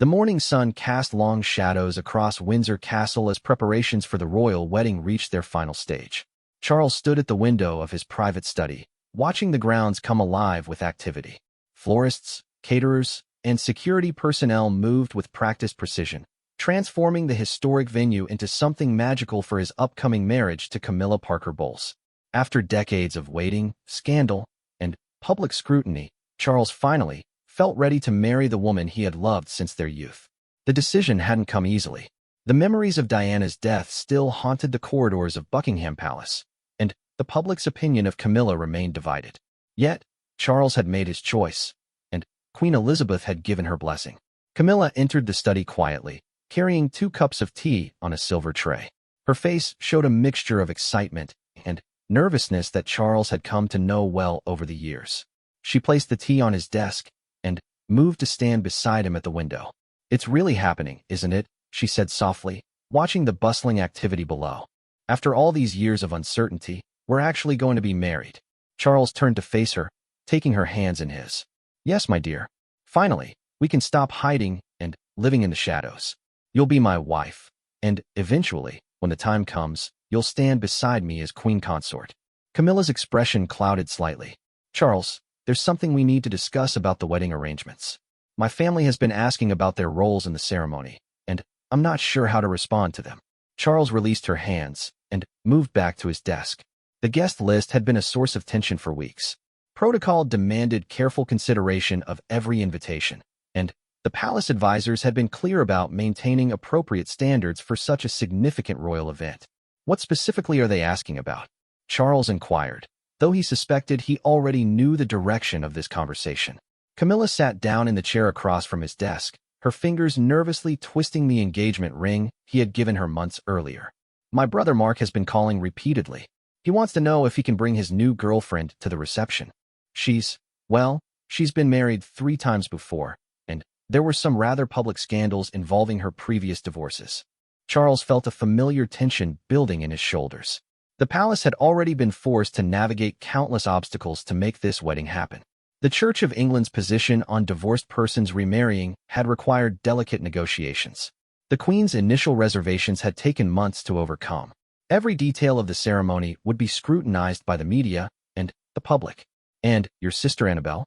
The morning sun cast long shadows across Windsor Castle as preparations for the royal wedding reached their final stage. Charles stood at the window of his private study, watching the grounds come alive with activity. Florists, caterers, and security personnel moved with practiced precision, transforming the historic venue into something magical for his upcoming marriage to Camilla Parker Bowles. After decades of waiting, scandal, and public scrutiny, Charles finally felt ready to marry the woman he had loved since their youth. The decision hadn't come easily. The memories of Diana's death still haunted the corridors of Buckingham Palace, and the public's opinion of Camilla remained divided. Yet, Charles had made his choice, and Queen Elizabeth had given her blessing. Camilla entered the study quietly, carrying 2 cups of tea on a silver tray. Her face showed a mixture of excitement and nervousness that Charles had come to know well over the years. She placed the tea on his desk and moved to stand beside him at the window. "It's really happening, isn't it?" she said softly, watching the bustling activity below. "After all these years of uncertainty, we're actually going to be married." Charles turned to face her, taking her hands in his. "Yes, my dear. Finally, we can stop hiding and living in the shadows. You'll be my wife, and eventually, when the time comes, you'll stand beside me as queen consort." Camilla's expression clouded slightly. "Charles, there's something we need to discuss about the wedding arrangements. My family has been asking about their roles in the ceremony, and I'm not sure how to respond to them." Charles released her hands and moved back to his desk. The guest list had been a source of tension for weeks. Protocol demanded careful consideration of every invitation, and the palace advisors had been clear about maintaining appropriate standards for such a significant royal event. "What specifically are they asking about?" Charles inquired, though he suspected he already knew the direction of this conversation. Camilla sat down in the chair across from his desk, her fingers nervously twisting the engagement ring he had given her months earlier. "My brother Mark has been calling repeatedly. He wants to know if he can bring his new girlfriend to the reception. She's been married 3 times before, and there were some rather public scandals involving her previous divorces." Charles felt a familiar tension building in his shoulders. The palace had already been forced to navigate countless obstacles to make this wedding happen. The Church of England's position on divorced persons remarrying had required delicate negotiations. The Queen's initial reservations had taken months to overcome. Every detail of the ceremony would be scrutinized by the media and the public. "And your sister Annabelle?"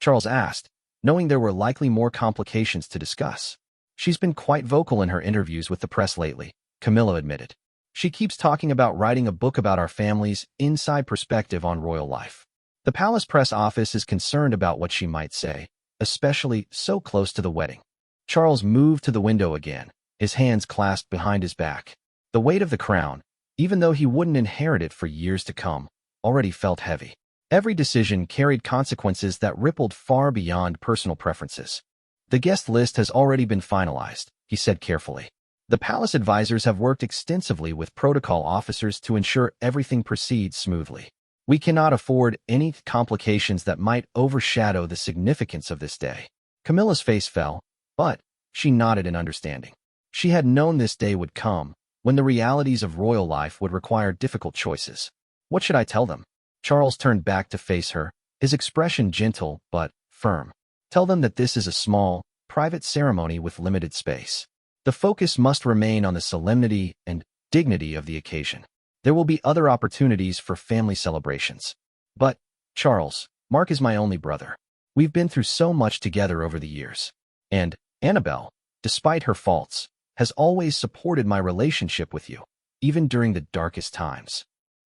Charles asked, knowing there were likely more complications to discuss. "She's been quite vocal in her interviews with the press lately," Camilla admitted. "She keeps talking about writing a book about our family's inside perspective on royal life. The palace press office is concerned about what she might say, especially so close to the wedding." Charles moved to the window again, his hands clasped behind his back. The weight of the crown, even though he wouldn't inherit it for years to come, already felt heavy. Every decision carried consequences that rippled far beyond personal preferences. "The guest list has already been finalized," he said carefully. "The palace advisors have worked extensively with protocol officers to ensure everything proceeds smoothly. We cannot afford any complications that might overshadow the significance of this day." Camilla's face fell, but she nodded in understanding. She had known this day would come, when the realities of royal life would require difficult choices. "What should I tell them?" Charles turned back to face her, his expression gentle but firm. "Tell them that this is a small, private ceremony with limited space. The focus must remain on the solemnity and dignity of the occasion. There will be other opportunities for family celebrations. But, Charles, Mark is my only brother. We've been through so much together over the years. And Annabelle, despite her faults, has always supported my relationship with you, even during the darkest times."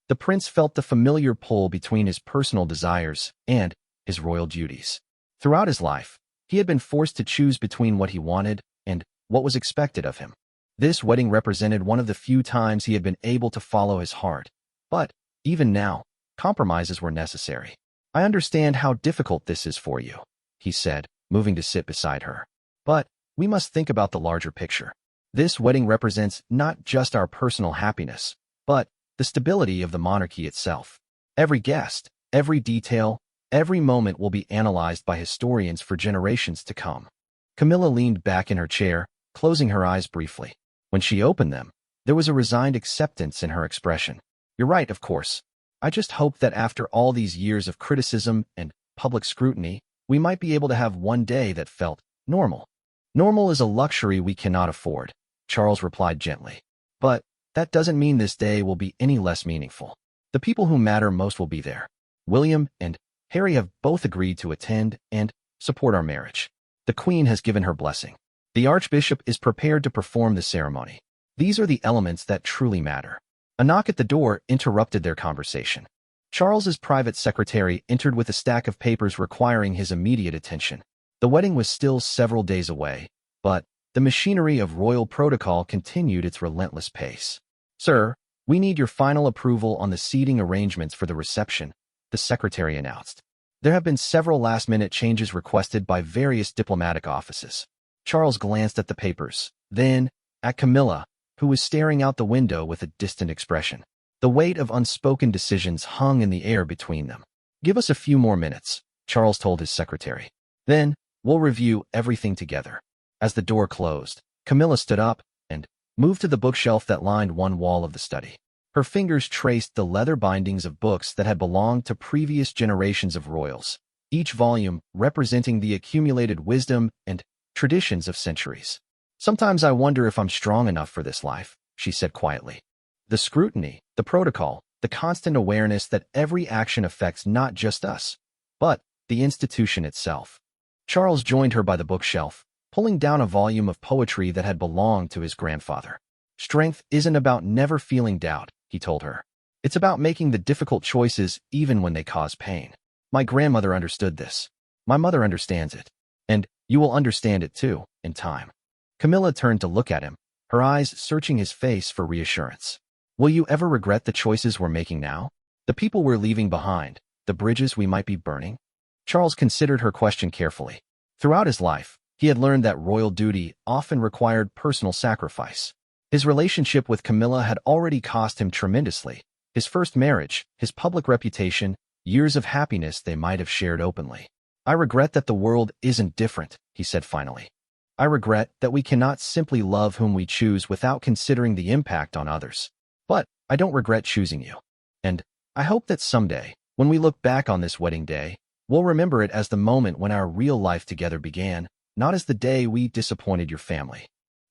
The prince felt the familiar pull between his personal desires and his royal duties. Throughout his life, he had been forced to choose between what he wanted and what was expected of him. This wedding represented one of the few times he had been able to follow his heart. But, even now, compromises were necessary. "I understand how difficult this is for you," he said, moving to sit beside her. "But we must think about the larger picture. This wedding represents not just our personal happiness, but the stability of the monarchy itself. Every guest, every detail, every moment will be analyzed by historians for generations to come." Camilla leaned back in her chair, closing her eyes briefly. When she opened them, there was a resigned acceptance in her expression. "You're right, of course. I just hope that after all these years of criticism and public scrutiny, we might be able to have one day that felt normal." Normal is a luxury we cannot afford, Charles replied gently. But that doesn't mean this day will be any less meaningful. The people who matter most will be there. William and Harry have both agreed to attend and support our marriage. The Queen has given her blessing. The Archbishop is prepared to perform the ceremony. These are the elements that truly matter. A knock at the door interrupted their conversation. Charles's private secretary entered with a stack of papers requiring his immediate attention. The wedding was still several days away, but the machinery of royal protocol continued its relentless pace. Sir, we need your final approval on the seating arrangements for the reception, the secretary announced. There have been several last-minute changes requested by various diplomatic offices. Charles glanced at the papers, then at Camilla, who was staring out the window with a distant expression. The weight of unspoken decisions hung in the air between them. Give us a few more minutes, Charles told his secretary. Then, we'll review everything together. As the door closed, Camilla stood up and moved to the bookshelf that lined one wall of the study. Her fingers traced the leather bindings of books that had belonged to previous generations of royals, each volume representing the accumulated wisdom and traditions of centuries. Sometimes I wonder if I'm strong enough for this life, she said quietly. The scrutiny, the protocol, the constant awareness that every action affects not just us, but the institution itself. Charles joined her by the bookshelf, pulling down a volume of poetry that had belonged to his grandfather. Strength isn't about never feeling doubt, he told her. It's about making the difficult choices even when they cause pain. My grandmother understood this. My mother understands it. And you will understand it too, in time. Camilla turned to look at him, her eyes searching his face for reassurance. Will you ever regret the choices we're making now? The people we're leaving behind, the bridges we might be burning? Charles considered her question carefully. Throughout his life, he had learned that royal duty often required personal sacrifice. His relationship with Camilla had already cost him tremendously. His first marriage, his public reputation, years of happiness they might have shared openly. I regret that the world isn't different, he said finally. I regret that we cannot simply love whom we choose without considering the impact on others. But I don't regret choosing you. And I hope that someday, when we look back on this wedding day, we'll remember it as the moment when our real life together began, not as the day we disappointed your family.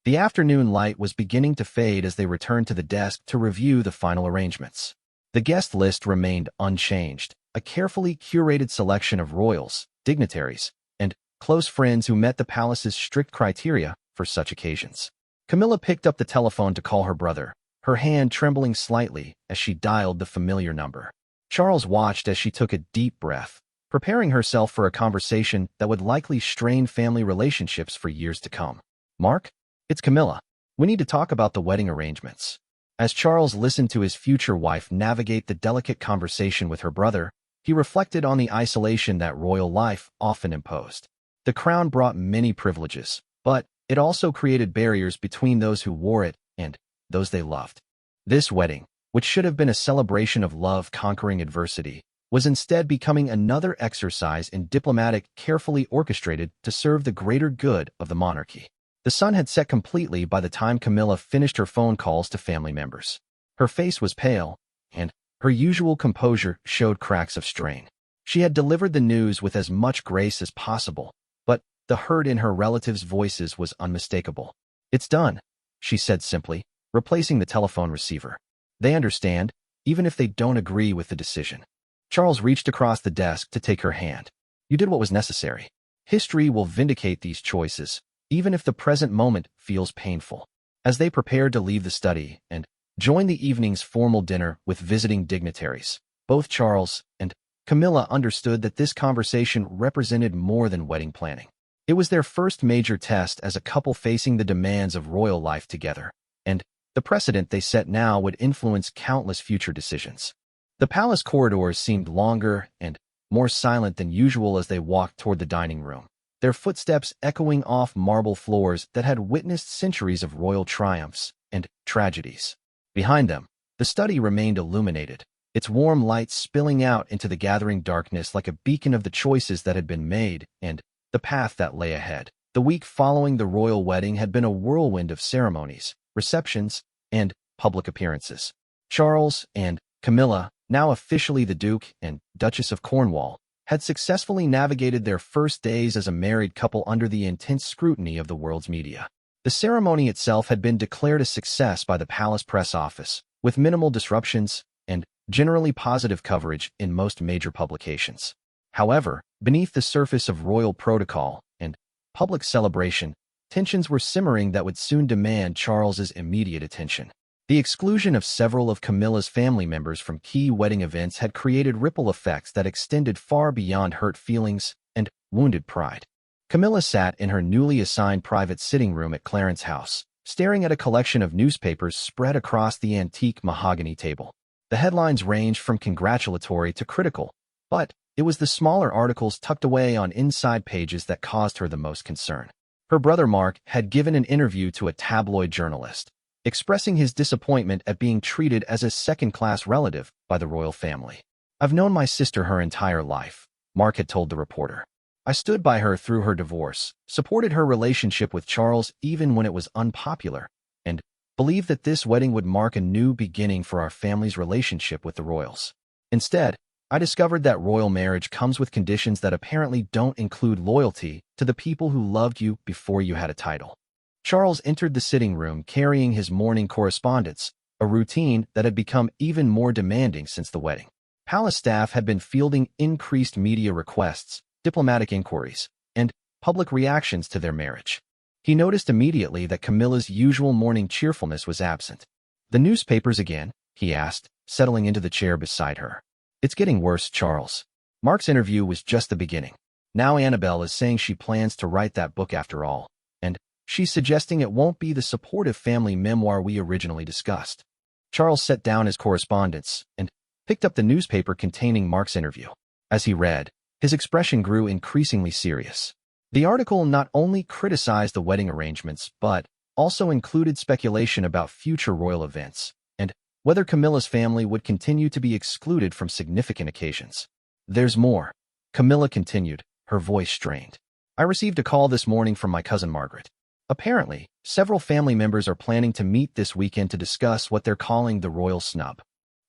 The afternoon light was beginning to fade as they returned to the desk to review the final arrangements. The guest list remained unchanged, a carefully curated selection of royals, dignitaries, and close friends who met the palace's strict criteria for such occasions. Camilla picked up the telephone to call her brother, her hand trembling slightly as she dialed the familiar number. Charles watched as she took a deep breath, preparing herself for a conversation that would likely strain family relationships for years to come. Mark? It's Camilla. We need to talk about the wedding arrangements. As Charles listened to his future wife navigate the delicate conversation with her brother, he reflected on the isolation that royal life often imposed. The crown brought many privileges, but it also created barriers between those who wore it and those they loved. This wedding, which should have been a celebration of love conquering adversity, was instead becoming another exercise in diplomatic, carefully orchestrated to serve the greater good of the monarchy. The sun had set completely by the time Camilla finished her phone calls to family members. Her face was pale, and her usual composure showed cracks of strain. She had delivered the news with as much grace as possible, but the hurt in her relatives' voices was unmistakable. It's done, she said simply, replacing the telephone receiver. They understand, even if they don't agree with the decision. Charles reached across the desk to take her hand. You did what was necessary. History will vindicate these choices, even if the present moment feels painful. As they prepared to leave the study and join the evening's formal dinner with visiting dignitaries, both Charles and Camilla understood that this conversation represented more than wedding planning. It was their first major test as a couple facing the demands of royal life together, and the precedent they set now would influence countless future decisions. The palace corridors seemed longer and more silent than usual as they walked toward the dining room, their footsteps echoing off marble floors that had witnessed centuries of royal triumphs and tragedies. Behind them, the study remained illuminated, its warm light spilling out into the gathering darkness like a beacon of the choices that had been made and the path that lay ahead. The week following the royal wedding had been a whirlwind of ceremonies, receptions, and public appearances. Charles and Camilla, now officially the Duke and Duchess of Cornwall, had successfully navigated their first days as a married couple under the intense scrutiny of the world's media. The ceremony itself had been declared a success by the palace press office, with minimal disruptions and generally positive coverage in most major publications. However, beneath the surface of royal protocol and public celebration, tensions were simmering that would soon demand Charles's immediate attention. The exclusion of several of Camilla's family members from key wedding events had created ripple effects that extended far beyond hurt feelings and wounded pride. Camilla sat in her newly assigned private sitting room at Clarence House, staring at a collection of newspapers spread across the antique mahogany table. The headlines ranged from congratulatory to critical, but it was the smaller articles tucked away on inside pages that caused her the most concern. Her brother Mark had given an interview to a tabloid journalist, expressing his disappointment at being treated as a second-class relative by the royal family. "I've known my sister her entire life," Mark had told the reporter. "I stood by her through her divorce, supported her relationship with Charles even when it was unpopular, and believed that this wedding would mark a new beginning for our family's relationship with the royals. Instead, I discovered that royal marriage comes with conditions that apparently don't include loyalty to the people who loved you before you had a title." Charles entered the sitting room carrying his morning correspondence, a routine that had become even more demanding since the wedding. Palace staff had been fielding increased media requests, diplomatic inquiries, and public reactions to their marriage. He noticed immediately that Camilla's usual morning cheerfulness was absent. "The newspapers again?" he asked, settling into the chair beside her. "It's getting worse, Charles. Mark's interview was just the beginning. Now Annabelle is saying she plans to write that book after all, and she's suggesting it won't be the supportive family memoir we originally discussed." Charles set down his correspondence and picked up the newspaper containing Mark's interview. As he read, his expression grew increasingly serious. The article not only criticized the wedding arrangements, but also included speculation about future royal events and whether Camilla's family would continue to be excluded from significant occasions. "There's more," Camilla continued, her voice strained. "I received a call this morning from my cousin Margaret. Apparently, several family members are planning to meet this weekend to discuss what they're calling the royal snub.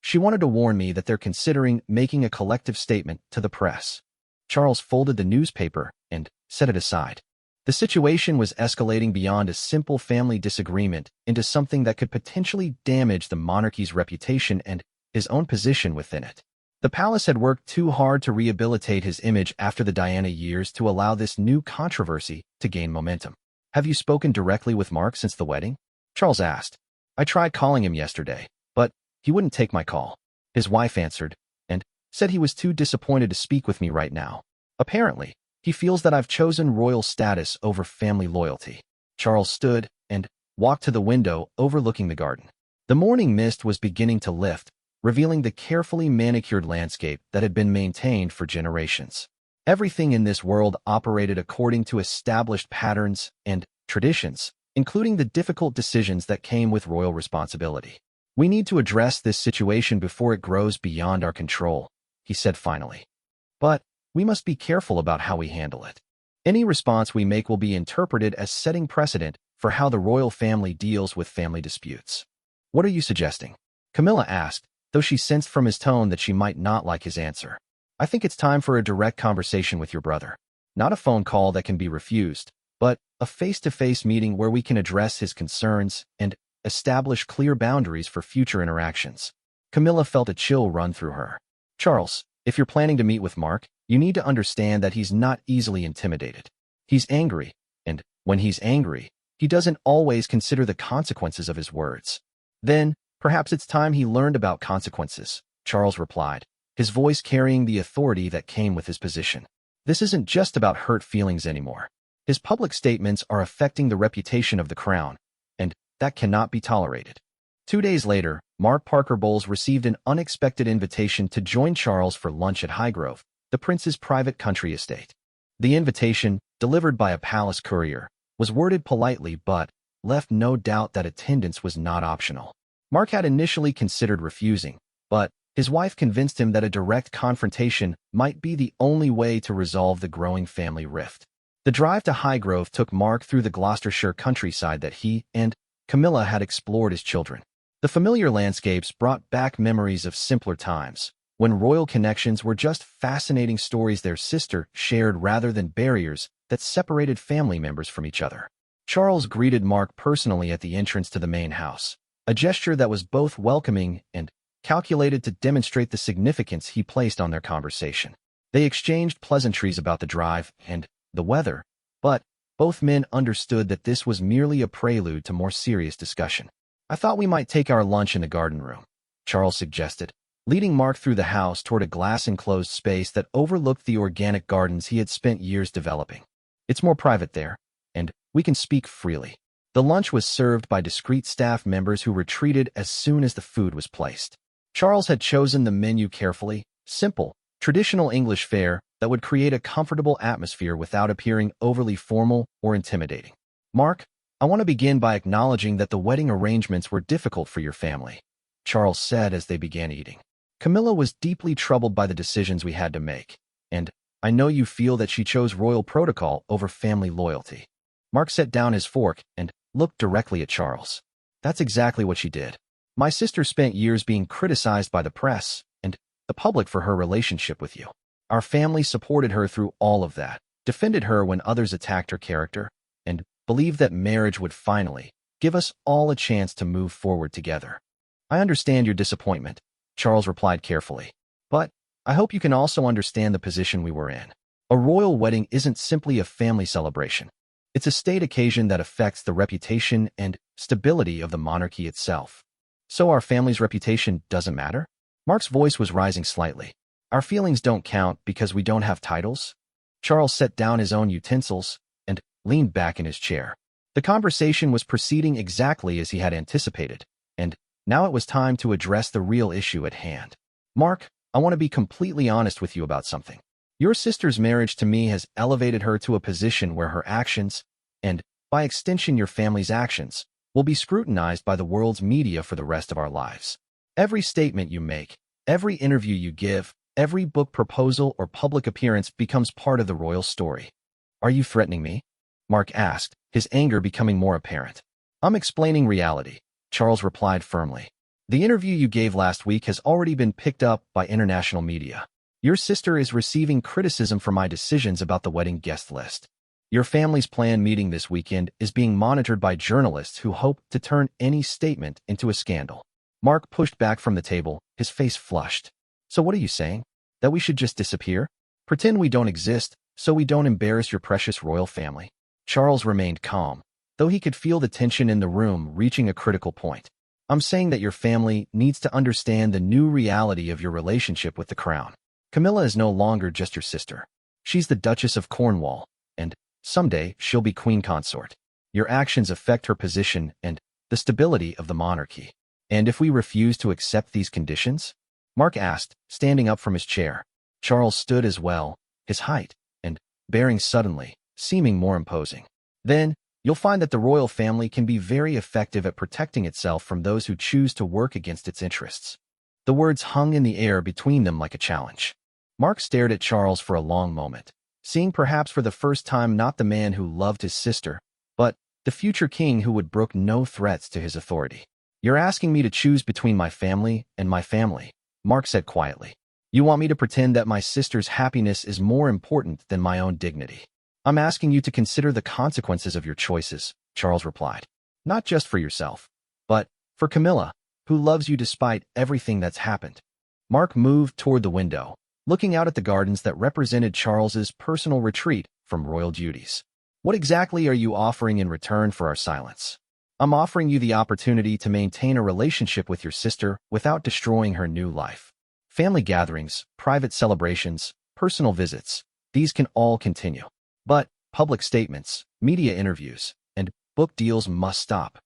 She wanted to warn me that they're considering making a collective statement to the press." Charles folded the newspaper and set it aside. The situation was escalating beyond a simple family disagreement into something that could potentially damage the monarchy's reputation and his own position within it. The palace had worked too hard to rehabilitate his image after the Diana years to allow this new controversy to gain momentum. "Have you spoken directly with Mark since the wedding?" Charles asked. "I tried calling him yesterday, but he wouldn't take my call," his wife answered, and said he was too disappointed to speak with me right now. "Apparently, he feels that I've chosen royal status over family loyalty." Charles stood and walked to the window overlooking the garden. The morning mist was beginning to lift, revealing the carefully manicured landscape that had been maintained for generations. Everything in this world operated according to established patterns and traditions, including the difficult decisions that came with royal responsibility. "We need to address this situation before it grows beyond our control," he said finally. "But we must be careful about how we handle it. Any response we make will be interpreted as setting precedent for how the royal family deals with family disputes." "What are you suggesting?" Camilla asked, though she sensed from his tone that she might not like his answer. "I think it's time for a direct conversation with your brother. Not a phone call that can be refused, but a face-to-face meeting where we can address his concerns and establish clear boundaries for future interactions." Camilla felt a chill run through her. "Charles, if you're planning to meet with Mark, you need to understand that he's not easily intimidated. He's angry, and when he's angry, he doesn't always consider the consequences of his words." "Then, perhaps it's time he learned about consequences," Charles replied, his voice carrying the authority that came with his position. "This isn't just about hurt feelings anymore. His public statements are affecting the reputation of the crown, and that cannot be tolerated." 2 days later, Mark Parker Bowles received an unexpected invitation to join Charles for lunch at Highgrove, the prince's private country estate. The invitation, delivered by a palace courier, was worded politely but left no doubt that attendance was not optional. Mark had initially considered refusing, but his wife convinced him that a direct confrontation might be the only way to resolve the growing family rift. The drive to Highgrove took Mark through the Gloucestershire countryside that he and Camilla had explored as children. The familiar landscapes brought back memories of simpler times, when royal connections were just fascinating stories their sister shared rather than barriers that separated family members from each other. Charles greeted Mark personally at the entrance to the main house, a gesture that was both welcoming and calculated to demonstrate the significance he placed on their conversation. They exchanged pleasantries about the drive and the weather, but both men understood that this was merely a prelude to more serious discussion. "I thought we might take our lunch in the garden room," Charles suggested, leading Mark through the house toward a glass-enclosed space that overlooked the organic gardens he had spent years developing. "It's more private there, and we can speak freely." The lunch was served by discreet staff members who retreated as soon as the food was placed. Charles had chosen the menu carefully, simple, traditional English fare that would create a comfortable atmosphere without appearing overly formal or intimidating. "Mark, I want to begin by acknowledging that the wedding arrangements were difficult for your family," Charles said as they began eating. "Camilla was deeply troubled by the decisions we had to make, and I know you feel that she chose royal protocol over family loyalty." Mark set down his fork and looked directly at Charles. "That's exactly what she did. My sister spent years being criticized by the press and the public for her relationship with you. Our family supported her through all of that, defended her when others attacked her character, and believed that marriage would finally give us all a chance to move forward together." "I understand your disappointment," Charles replied carefully, "but I hope you can also understand the position we were in. A royal wedding isn't simply a family celebration. It's a state occasion that affects the reputation and stability of the monarchy itself." "So our family's reputation doesn't matter?" Mark's voice was rising slightly. "Our feelings don't count because we don't have titles?" Charles set down his own utensils and leaned back in his chair. The conversation was proceeding exactly as he had anticipated, and now it was time to address the real issue at hand. "Mark, I want to be completely honest with you about something. Your sister's marriage to me has elevated her to a position where her actions, and by extension your family's actions, will be scrutinized by the world's media for the rest of our lives. Every statement you make, every interview you give, every book proposal or public appearance becomes part of the royal story." "Are you threatening me?" Mark asked, his anger becoming more apparent. "I'm explaining reality," Charles replied firmly. "The interview you gave last week has already been picked up by international media. Your sister is receiving criticism for my decisions about the wedding guest list. Your family's planned meeting this weekend is being monitored by journalists who hope to turn any statement into a scandal." Mark pushed back from the table, his face flushed. "So what are you saying? That we should just disappear? Pretend we don't exist so we don't embarrass your precious royal family?" Charles remained calm, though he could feel the tension in the room reaching a critical point. "I'm saying that your family needs to understand the new reality of your relationship with the crown. Camilla is no longer just your sister. She's the Duchess of Cornwall, and someday she'll be queen consort. Your actions affect her position and the stability of the monarchy. And if we refuse to accept these conditions?" Mark asked, standing up from his chair. Charles stood as well, his height and bearing suddenly seeming more imposing. "Then, you'll find that the royal family can be very effective at protecting itself from those who choose to work against its interests." The words hung in the air between them like a challenge. Mark stared at Charles for a long moment, seeing perhaps for the first time not the man who loved his sister, but the future king who would brook no threats to his authority. "You're asking me to choose between my family and my family," Mark said quietly. "You want me to pretend that my sister's happiness is more important than my own dignity?" "I'm asking you to consider the consequences of your choices," Charles replied. "Not just for yourself, but for Camilla, who loves you despite everything that's happened." Mark moved toward the window, looking out at the gardens that represented Charles's personal retreat from royal duties. "What exactly are you offering in return for our silence?" "I'm offering you the opportunity to maintain a relationship with your sister without destroying her new life. Family gatherings, private celebrations, personal visits, these can all continue. But public statements, media interviews, and book deals must stop.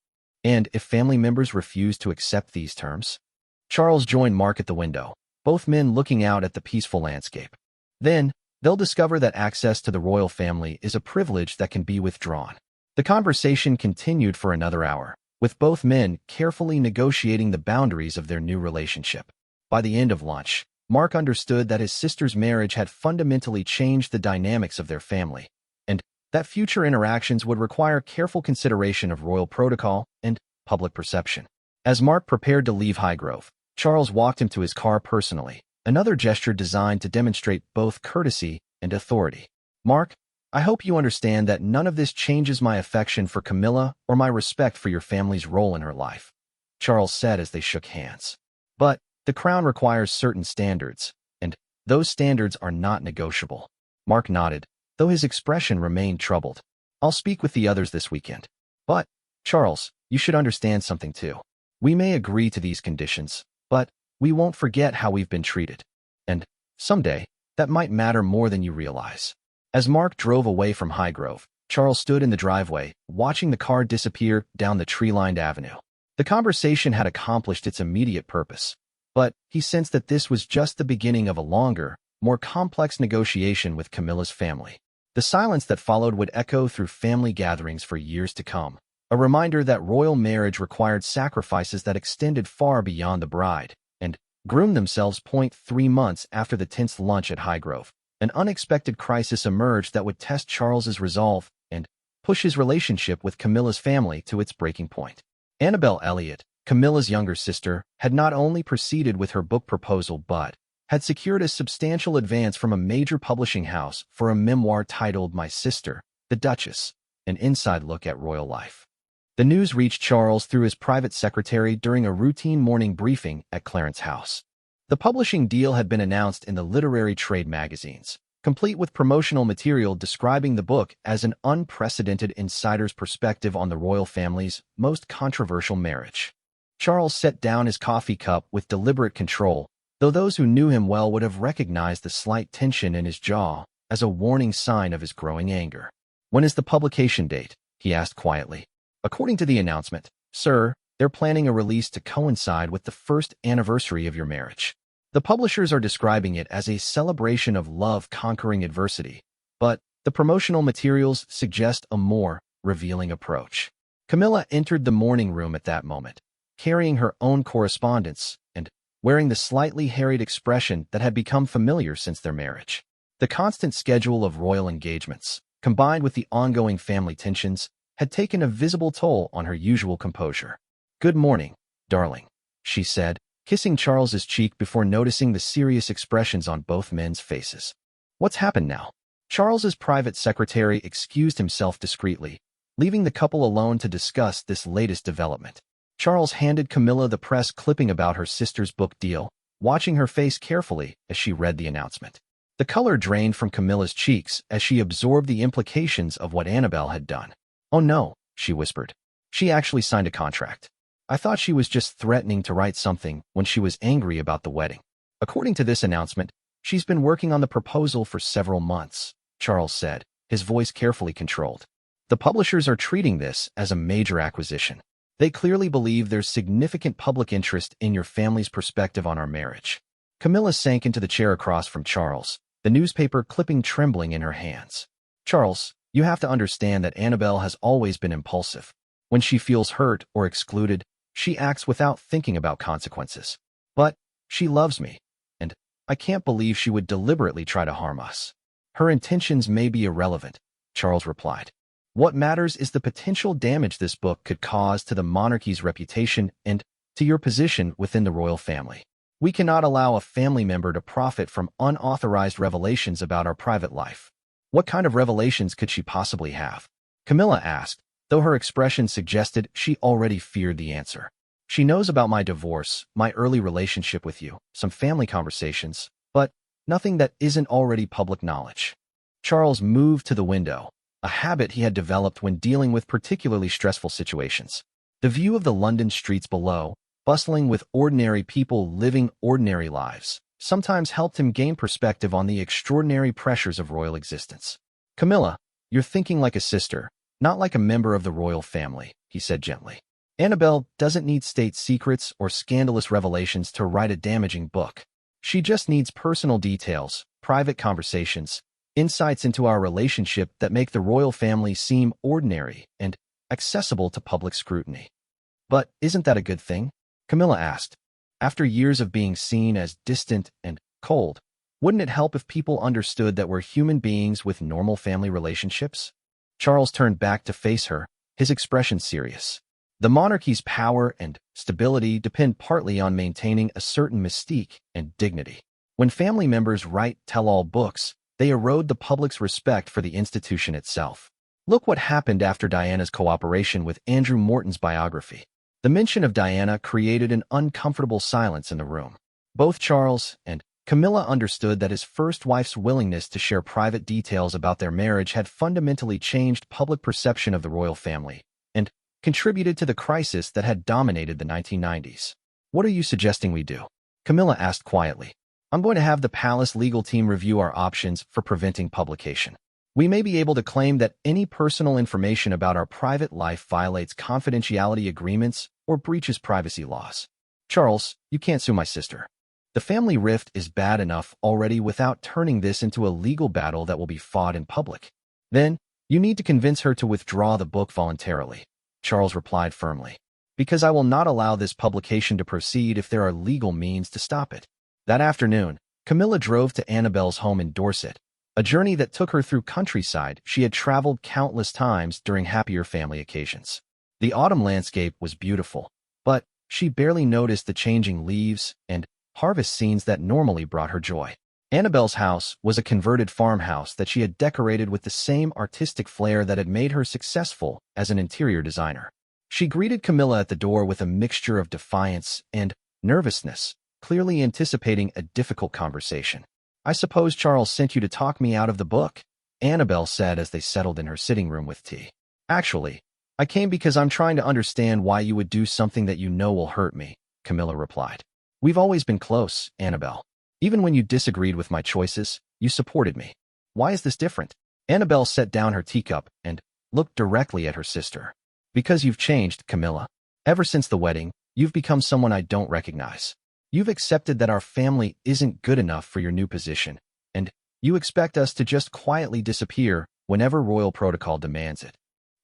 And if family members refuse to accept these terms?" Charles joined Mark at the window, both men looking out at the peaceful landscape. "Then, they'll discover that access to the royal family is a privilege that can be withdrawn." The conversation continued for another hour, with both men carefully negotiating the boundaries of their new relationship. By the end of lunch, Mark understood that his sister's marriage had fundamentally changed the dynamics of their family, and that future interactions would require careful consideration of royal protocol and public perception. As Mark prepared to leave Highgrove, Charles walked him to his car personally, another gesture designed to demonstrate both courtesy and authority. Mark, I hope you understand that none of this changes my affection for Camilla or my respect for your family's role in her life, Charles said as they shook hands. But the crown requires certain standards, and those standards are not negotiable. Mark nodded, though his expression remained troubled. I'll speak with the others this weekend. But, Charles, you should understand something too. We may agree to these conditions, but we won't forget how we've been treated. And someday, that might matter more than you realize. As Mark drove away from Highgrove, Charles stood in the driveway, watching the car disappear down the tree-lined avenue. The conversation had accomplished its immediate purpose, but he sensed that this was just the beginning of a longer, more complex negotiation with Camilla's family. The silence that followed would echo through family gatherings for years to come, a reminder that royal marriage required sacrifices that extended far beyond the bride and groom themselves. 3 months after the tense lunch at Highgrove, an unexpected crisis emerged that would test Charles's resolve and push his relationship with Camilla's family to its breaking point. Annabelle Elliott, Camilla's younger sister, had not only proceeded with her book proposal but had secured a substantial advance from a major publishing house for a memoir titled My Sister, the Duchess, an inside look at royal life. The news reached Charles through his private secretary during a routine morning briefing at Clarence's house. The publishing deal had been announced in the literary trade magazines, complete with promotional material describing the book as an unprecedented insider's perspective on the royal family's most controversial marriage. Charles set down his coffee cup with deliberate control, though those who knew him well would have recognized the slight tension in his jaw as a warning sign of his growing anger. When is the publication date? He asked quietly. According to the announcement, sir, they're planning a release to coincide with the first anniversary of your marriage. The publishers are describing it as a celebration of love conquering adversity, but the promotional materials suggest a more revealing approach. Camilla entered the morning room at that moment, carrying her own correspondence and wearing the slightly harried expression that had become familiar since their marriage. The constant schedule of royal engagements, combined with the ongoing family tensions, had taken a visible toll on her usual composure. Good morning, darling, she said, kissing Charles's cheek before noticing the serious expressions on both men's faces. What's happened now? Charles's private secretary excused himself discreetly, leaving the couple alone to discuss this latest development. Charles handed Camilla the press clipping about her sister's book deal, watching her face carefully as she read the announcement. The color drained from Camilla's cheeks as she absorbed the implications of what Annabelle had done. Oh no, she whispered. She actually signed a contract. I thought she was just threatening to write something when she was angry about the wedding. According to this announcement, she's been working on the proposal for several months, Charles said, his voice carefully controlled. The publishers are treating this as a major acquisition. They clearly believe there's significant public interest in your family's perspective on our marriage. Camilla sank into the chair across from Charles, the newspaper clipping trembling in her hands. Charles, you have to understand that Annabelle has always been impulsive. When she feels hurt or excluded, she acts without thinking about consequences. But she loves me, and I can't believe she would deliberately try to harm us. Her intentions may be irrelevant, Charles replied. What matters is the potential damage this book could cause to the monarchy's reputation and to your position within the royal family. We cannot allow a family member to profit from unauthorized revelations about our private life. What kind of revelations could she possibly have? Camilla asked, though her expression suggested she already feared the answer. She knows about my divorce, my early relationship with you, some family conversations, but nothing that isn't already public knowledge. Charles moved to the window, a habit he had developed when dealing with particularly stressful situations. The view of the London streets below, bustling with ordinary people living ordinary lives, sometimes helped him gain perspective on the extraordinary pressures of royal existence. Camilla, you're thinking like a sister, not like a member of the royal family, he said gently. Annabelle doesn't need state secrets or scandalous revelations to write a damaging book. She just needs personal details, private conversations, insights into our relationship that make the royal family seem ordinary and accessible to public scrutiny. But isn't that a good thing? Camilla asked. After years of being seen as distant and cold, wouldn't it help if people understood that we're human beings with normal family relationships? Charles turned back to face her, his expression serious. The monarchy's power and stability depend partly on maintaining a certain mystique and dignity. When family members write tell-all books, they erode the public's respect for the institution itself. Look what happened after Diana's cooperation with Andrew Morton's biography. The mention of Diana created an uncomfortable silence in the room. Both Charles and Camilla understood that his first wife's willingness to share private details about their marriage had fundamentally changed public perception of the royal family and contributed to the crisis that had dominated the 1990s. "What are you suggesting we do?" Camilla asked quietly. "I'm going to have the palace legal team review our options for preventing publication. We may be able to claim that any personal information about our private life violates confidentiality agreements or breaches privacy laws. Charles, you can't sue my sister. The family rift is bad enough already without turning this into a legal battle that will be fought in public. Then, you need to convince her to withdraw the book voluntarily," Charles replied firmly. "Because I will not allow this publication to proceed if there are legal means to stop it." That afternoon, Camilla drove to Annabelle's home in Dorset, a journey that took her through countryside she had traveled countless times during happier family occasions. The autumn landscape was beautiful, but she barely noticed the changing leaves and harvest scenes that normally brought her joy. Annabelle's house was a converted farmhouse that she had decorated with the same artistic flair that had made her successful as an interior designer. She greeted Camilla at the door with a mixture of defiance and nervousness, clearly anticipating a difficult conversation. "I suppose Charles sent you to talk me out of the book," Annabelle said as they settled in her sitting room with tea. "Actually, I came because I'm trying to understand why you would do something that you know will hurt me," Camilla replied. "We've always been close, Annabelle. Even when you disagreed with my choices, you supported me. Why is this different?" Annabelle set down her teacup and looked directly at her sister. "Because you've changed, Camilla. Ever since the wedding, you've become someone I don't recognize. You've accepted that our family isn't good enough for your new position, and you expect us to just quietly disappear whenever royal protocol demands it."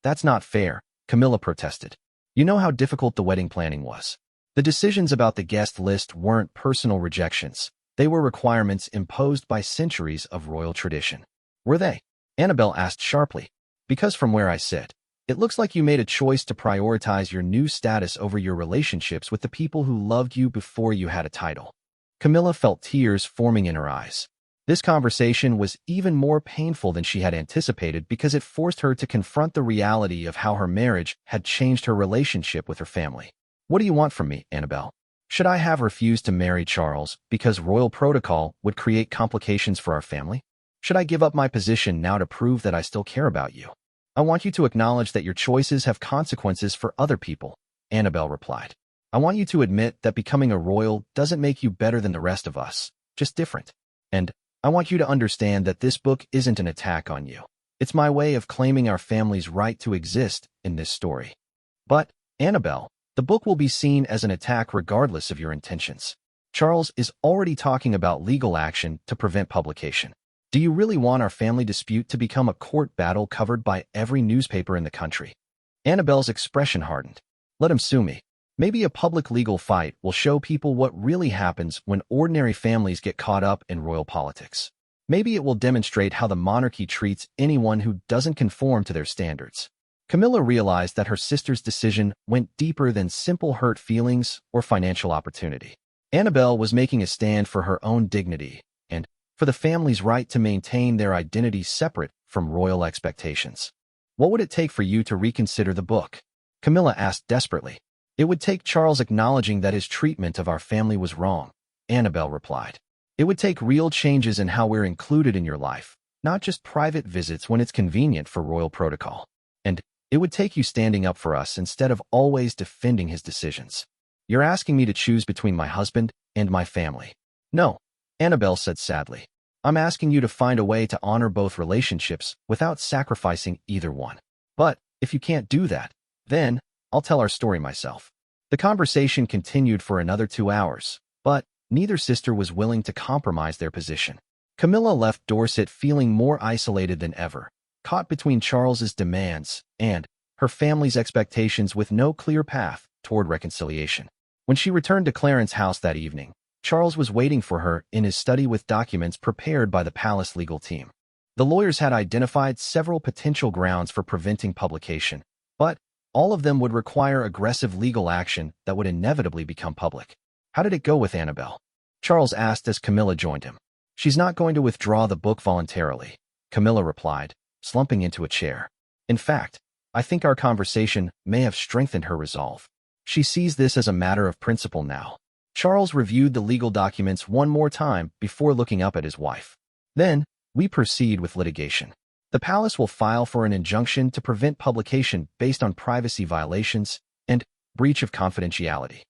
"That's not fair," Camilla protested. "You know how difficult the wedding planning was. The decisions about the guest list weren't personal rejections. They were requirements imposed by centuries of royal tradition." "Were they?" Annabelle asked sharply. "Because from where I sit, it looks like you made a choice to prioritize your new status over your relationships with the people who loved you before you had a title." Camilla felt tears forming in her eyes. This conversation was even more painful than she had anticipated because it forced her to confront the reality of how her marriage had changed her relationship with her family. "What do you want from me, Annabelle? Should I have refused to marry Charles because royal protocol would create complications for our family? Should I give up my position now to prove that I still care about you?" "I want you to acknowledge that your choices have consequences for other people," Annabelle replied. "I want you to admit that becoming a royal doesn't make you better than the rest of us, just different. And I want you to understand that this book isn't an attack on you. It's my way of claiming our family's right to exist in this story." "But, Annabelle, the book will be seen as an attack regardless of your intentions. Charles is already talking about legal action to prevent publication. Do you really want our family dispute to become a court battle covered by every newspaper in the country?" Annabelle's expression hardened. "Let him sue me. Maybe a public legal fight will show people what really happens when ordinary families get caught up in royal politics. Maybe it will demonstrate how the monarchy treats anyone who doesn't conform to their standards." Camilla realized that her sister's decision went deeper than simple hurt feelings or financial opportunity. Annabelle was making a stand for her own dignity and for the family's right to maintain their identity separate from royal expectations. "What would it take for you to reconsider the book?" Camilla asked desperately. "It would take Charles acknowledging that his treatment of our family was wrong," Annabelle replied. "It would take real changes in how we're included in your life, not just private visits when it's convenient for royal protocol. And it would take you standing up for us instead of always defending his decisions. You're asking me to choose between my husband and my family." "No," Annabelle said sadly. "I'm asking you to find a way to honor both relationships without sacrificing either one. But if you can't do that, then I'll tell our story myself." The conversation continued for another 2 hours, but neither sister was willing to compromise their position. Camilla left Dorset feeling more isolated than ever, caught between Charles's demands and her family's expectations with no clear path toward reconciliation. When she returned to Clarence's house that evening, Charles was waiting for her in his study with documents prepared by the palace legal team. The lawyers had identified several potential grounds for preventing publication, but all of them would require aggressive legal action that would inevitably become public. "How did it go with Annabelle?" Charles asked as Camilla joined him. She's not going to withdraw the book voluntarily, Camilla replied, slumping into a chair. In fact, I think our conversation may have strengthened her resolve. She sees this as a matter of principle now. Charles reviewed the legal documents one more time before looking up at his wife. Then, we proceed with litigation. The palace will file for an injunction to prevent publication based on privacy violations and breach of confidentiality.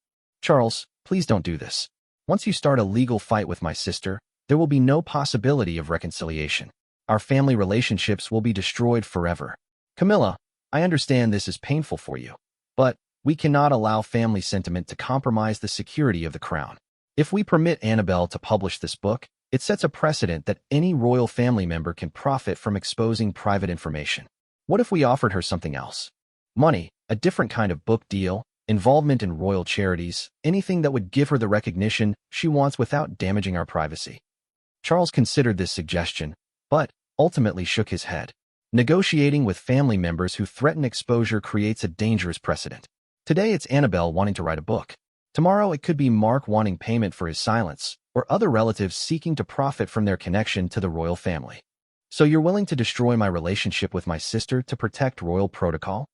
Charles, please don't do this. Once you start a legal fight with my sister, there will be no possibility of reconciliation. Our family relationships will be destroyed forever. Camilla, I understand this is painful for you, but we cannot allow family sentiment to compromise the security of the crown. If we permit Annabelle to publish this book, it sets a precedent that any royal family member can profit from exposing private information. What if we offered her something else? Money, a different kind of book deal, involvement in royal charities, anything that would give her the recognition she wants without damaging our privacy. Charles considered this suggestion, but ultimately shook his head. Negotiating with family members who threaten exposure creates a dangerous precedent. Today it's Annabelle wanting to write a book. Tomorrow it could be Mark wanting payment for his silence, or other relatives seeking to profit from their connection to the royal family. So you're willing to destroy my relationship with my sister to protect royal protocol?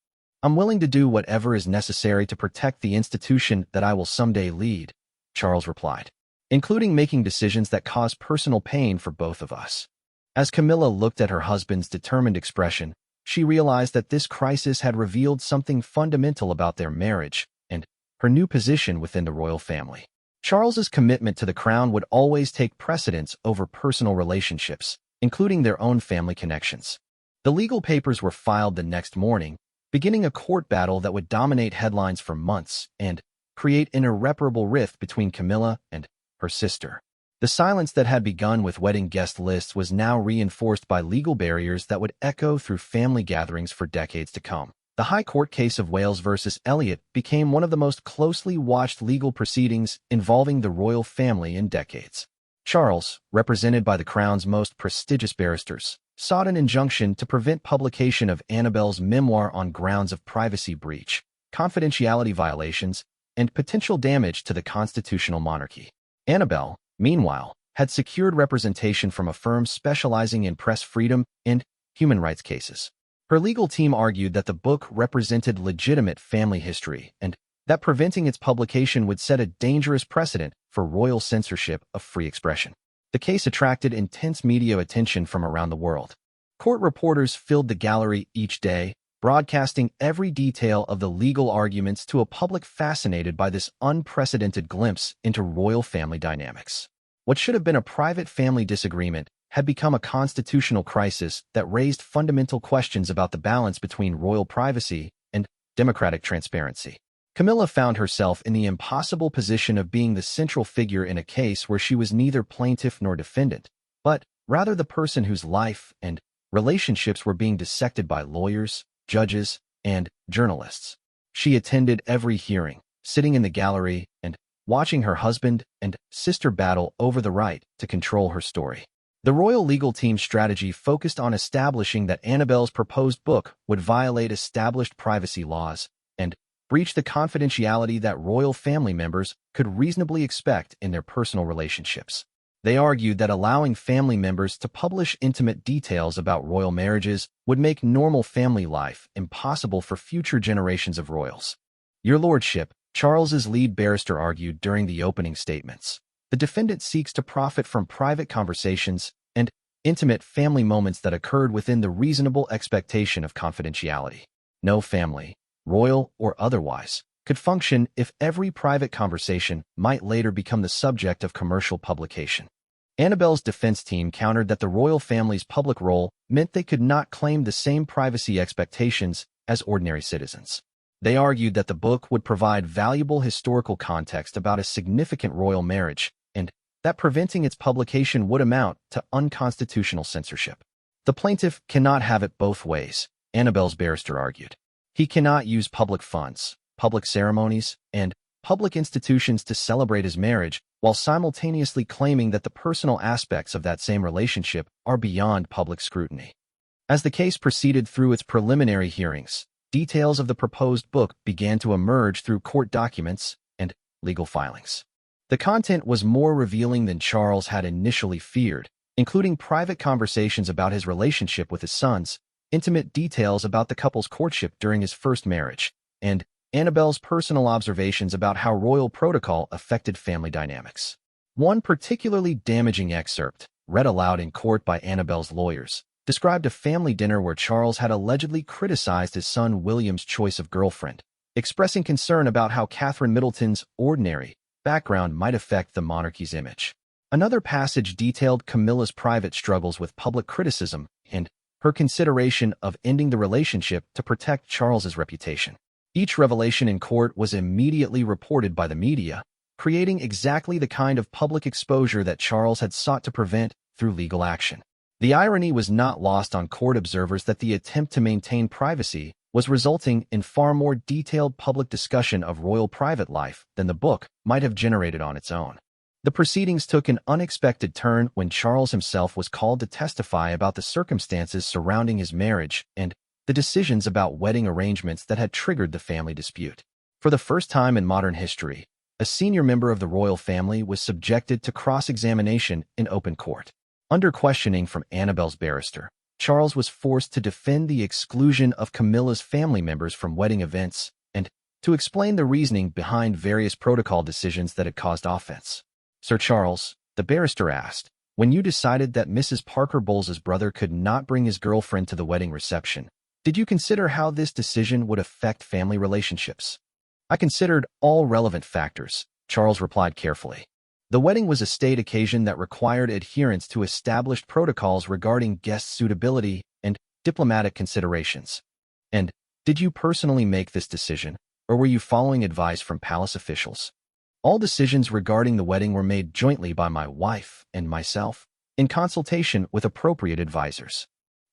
I'm willing to do whatever is necessary to protect the institution that I will someday lead, Charles replied, including making decisions that cause personal pain for both of us. As Camilla looked at her husband's determined expression, she realized that this crisis had revealed something fundamental about their marriage and her new position within the royal family. Charles's commitment to the crown would always take precedence over personal relationships, including their own family connections. The legal papers were filed the next morning, beginning a court battle that would dominate headlines for months and create an irreparable rift between Camilla and her sister. The silence that had begun with wedding guest lists was now reinforced by legal barriers that would echo through family gatherings for decades to come. The High Court case of Wales versus Elliot became one of the most closely watched legal proceedings involving the royal family in decades. Charles, represented by the Crown's most prestigious barristers, sought an injunction to prevent publication of Annabelle's memoir on grounds of privacy breach, confidentiality violations, and potential damage to the constitutional monarchy. Annabelle, meanwhile, had secured representation from a firm specializing in press freedom and human rights cases. Her legal team argued that the book represented legitimate family history and that preventing its publication would set a dangerous precedent for royal censorship of free expression. The case attracted intense media attention from around the world. Court reporters filled the gallery each day, broadcasting every detail of the legal arguments to a public fascinated by this unprecedented glimpse into royal family dynamics. What should have been a private family disagreement had become a constitutional crisis that raised fundamental questions about the balance between royal privacy and democratic transparency. Camilla found herself in the impossible position of being the central figure in a case where she was neither plaintiff nor defendant, but rather the person whose life and relationships were being dissected by lawyers, judges, and journalists. She attended every hearing, sitting in the gallery and watching her husband and sister battle over the right to control her story. The royal legal team's strategy focused on establishing that Annabelle's proposed book would violate established privacy laws and breach the confidentiality that royal family members could reasonably expect in their personal relationships. They argued that allowing family members to publish intimate details about royal marriages would make normal family life impossible for future generations of royals. Your Lordship, Charles's lead barrister argued during the opening statements. The defendant seeks to profit from private conversations and intimate family moments that occurred within the reasonable expectation of confidentiality. No family, royal or otherwise, could function if every private conversation might later become the subject of commercial publication. Annabelle's defense team countered that the royal family's public role meant they could not claim the same privacy expectations as ordinary citizens. They argued that the book would provide valuable historical context about a significant royal marriage and that preventing its publication would amount to unconstitutional censorship. The plaintiff cannot have it both ways, Annabelle's barrister argued. He cannot use public funds, public ceremonies, and public institutions to celebrate his marriage while simultaneously claiming that the personal aspects of that same relationship are beyond public scrutiny. As the case proceeded through its preliminary hearings, details of the proposed book began to emerge through court documents and legal filings. The content was more revealing than Charles had initially feared, including private conversations about his relationship with his sons, intimate details about the couple's courtship during his first marriage, and Annabelle's personal observations about how royal protocol affected family dynamics. One particularly damaging excerpt, read aloud in court by Annabelle's lawyers, described a family dinner where Charles had allegedly criticized his son William's choice of girlfriend, expressing concern about how Catherine Middleton's ordinary background might affect the monarchy's image. Another passage detailed Camilla's private struggles with public criticism and her consideration of ending the relationship to protect Charles's reputation. Each revelation in court was immediately reported by the media, creating exactly the kind of public exposure that Charles had sought to prevent through legal action. The irony was not lost on court observers that the attempt to maintain privacy was resulting in far more detailed public discussion of royal private life than the book might have generated on its own. The proceedings took an unexpected turn when Charles himself was called to testify about the circumstances surrounding his marriage and the decisions about wedding arrangements that had triggered the family dispute. For the first time in modern history, a senior member of the royal family was subjected to cross-examination in open court. Under questioning from Annabelle's barrister, Charles was forced to defend the exclusion of Camilla's family members from wedding events and to explain the reasoning behind various protocol decisions that had caused offense. "Sir Charles," the barrister asked, "when you decided that Mrs. Parker Bowles's brother could not bring his girlfriend to the wedding reception, did you consider how this decision would affect family relationships?" "I considered all relevant factors," Charles replied carefully. "The wedding was a state occasion that required adherence to established protocols regarding guest suitability and diplomatic considerations. And did you personally make this decision, or were you following advice from palace officials?" "All decisions regarding the wedding were made jointly by my wife and myself, in consultation with appropriate advisors.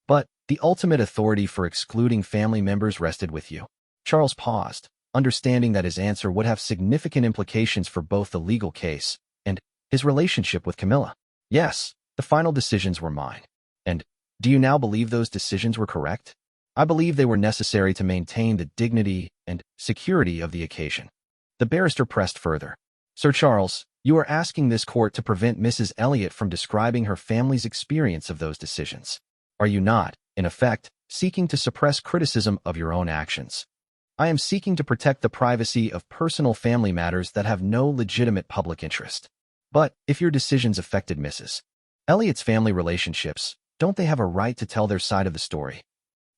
But the ultimate authority for excluding family members rested with you." Charles paused, understanding that his answer would have significant implications for both the legal case and his relationship with Camilla. "Yes, the final decisions were mine. And do you now believe those decisions were correct?" "I believe they were necessary to maintain the dignity and security of the occasion." The barrister pressed further. "Sir Charles, you are asking this court to prevent Mrs. Elliot from describing her family's experience of those decisions. Are you not, in effect, seeking to suppress criticism of your own actions?" "I am seeking to protect the privacy of personal family matters that have no legitimate public interest." "But if your decisions affected Mrs. Elliot's family relationships, don't they have a right to tell their side of the story?"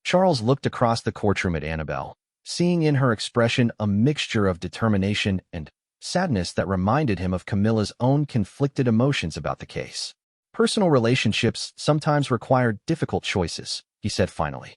Charles looked across the courtroom at Annabelle, seeing in her expression a mixture of determination and sadness that reminded him of Camilla's own conflicted emotions about the case. "Personal relationships sometimes require difficult choices," he said finally.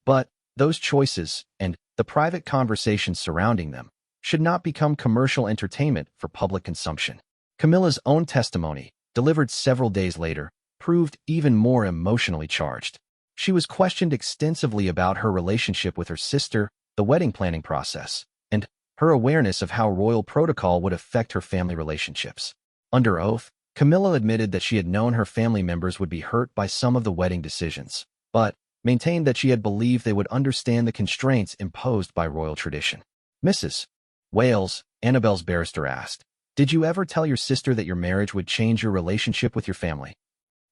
"But those choices, and the private conversations surrounding them, should not become commercial entertainment for public consumption." Camilla's own testimony, delivered several days later, proved even more emotionally charged. She was questioned extensively about her relationship with her sister, the wedding planning process, and her awareness of how royal protocol would affect her family relationships. Under oath, Camilla admitted that she had known her family members would be hurt by some of the wedding decisions, but maintained that she had believed they would understand the constraints imposed by royal tradition. "Mrs. Wales," Annabelle's barrister asked, "did you ever tell your sister that your marriage would change your relationship with your family?"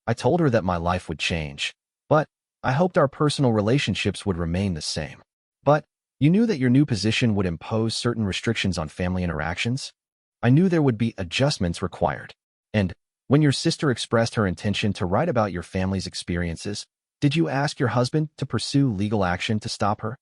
"I told her that my life would change, but I hoped our personal relationships would remain the same." "But you knew that your new position would impose certain restrictions on family interactions?" "I knew there would be adjustments required." "And when your sister expressed her intention to write about your family's experiences, did you ask your husband to pursue legal action to stop her?"